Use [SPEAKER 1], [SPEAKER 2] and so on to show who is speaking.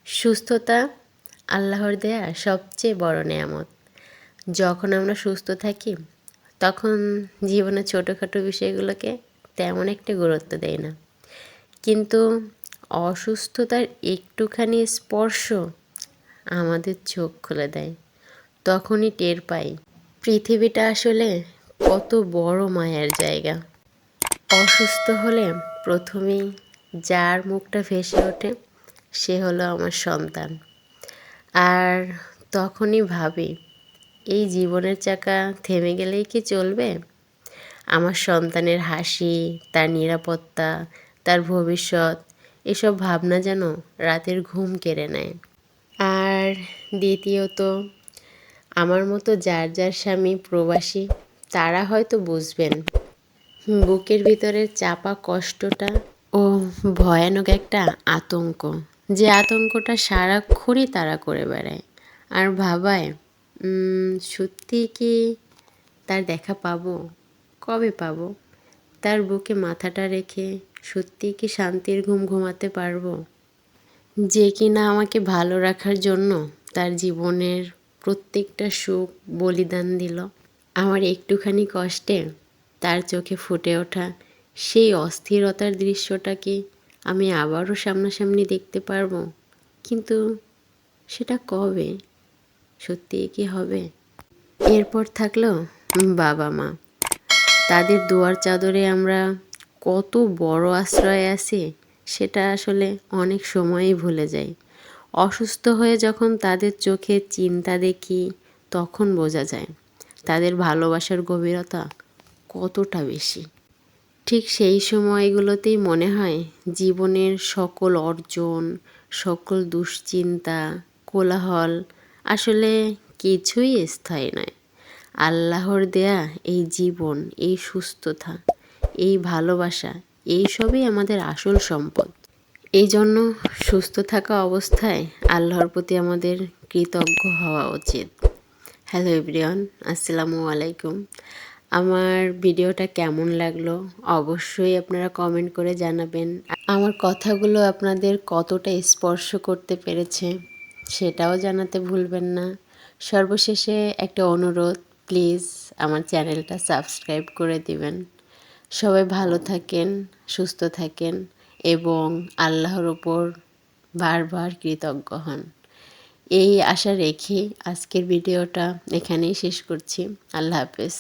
[SPEAKER 1] সুস্থতা আল্লাহর দেয়া সবচেয়ে বড় নেয়ামত। যখন আমরা সুস্থ থাকি তখন জীবনের ছোটোখাটো বিষয়গুলোকে তেমন একটা গুরুত্ব দেই না, কিন্তু অসুস্থতার একটুখানি স্পর্শ আমাদের চোখ খুলে দেয়। তখনই টের পাই পৃথিবীটা আসলে কত বড় মায়ার জায়গা। অসুস্থ হলে প্রথমেই যার মুখটা ভেসে ওঠে সে হলো আমার সন্তান। আর তখনই ভাবি, এই জীবনের চাকা থেমে গেলেই কি চলবে? আমার সন্তানের হাসি, তার নিরাপত্তা, তার ভবিষ্যৎ, এসব ভাবনা যেন রাতের ঘুম কেড়ে নেয়। আর দ্বিতীয়ত, আমার মতো যার যার স্বামী প্রবাসী তারা হয়তো বুঝবেন বুকের ভিতরের চাপা কষ্টটা ও ভয়ানক একটা আতঙ্ক, যে আতঙ্কটা সারাক্ষণই তারা করে বেড়ায় আর ভাবায় সত্যি কি তার দেখা পাবো, কবে পাবো, তার বুকে মাথাটা রেখে সত্যি কি শান্তির ঘুম ঘুমাতে পারবো, যে কিনা আমাকে ভালো রাখার জন্য তার জীবনের প্রত্যেকটা সুখ বলিদান দিল। আমার একটুখানি কষ্টে তার চোখে ফুটে ওঠা সেই অস্থিরতার দৃশ্যটা কি আমি আবারও সামনাসামনি দেখতে পারবো? কিন্তু সেটা কবে? সত্যিই কি হবে? এরপর থাকলো বাবা মা, তাদের দুয়ার চাদরে আমরা কত বড় আশ্রয়ে আছি সেটা আসলে অনেক সময়ই ভুলে যাই। অসুস্থ হয়ে যখন তাদের চোখে চিন্তা দেখি তখন বোঝা যায় তাদের ভালোবাসার গভীরতা কতটা বেশি। ঠিক সেই সময়গুলোতেই মনে হয় জীবনের সকল অর্জন, সকল দুশ্চিন্তা, কোলাহল আসলে কিছুই স্থায়ী নয়। আল্লাহর দেয়া এই জীবন, এই সুস্থতা, এই ভালোবাসা, এইসবই আমাদের আসল সম্পদ। এই জন্য সুস্থ থাকা অবস্থায় আল্লাহর প্রতি আমাদের কৃতজ্ঞ হওয়া উচিত। হ্যালো এভরিওয়ান, আসসালামু আলাইকুম। আমার ভিডিওটা কেমন লাগলো অবশ্যই আপনারা কমেন্ট করে জানাবেন। আমার কথাগুলো আপনাদের কতটা স্পর্শ করতে পেরেছে সেটাও জানাতে ভুলবেন না। সর্বশেষে একটা অনুরোধ, প্লিজ আমার চ্যানেলটা সাবস্ক্রাইব করে দিবেন। সবাই ভালো থাকেন, সুস্থ থাকেন এবং আল্লাহর ওপর বারবার কৃতজ্ঞ হন। এই আশা রেখে আজকের ভিডিওটা এখানেই শেষ করছি। আল্লাহ হাফেজ।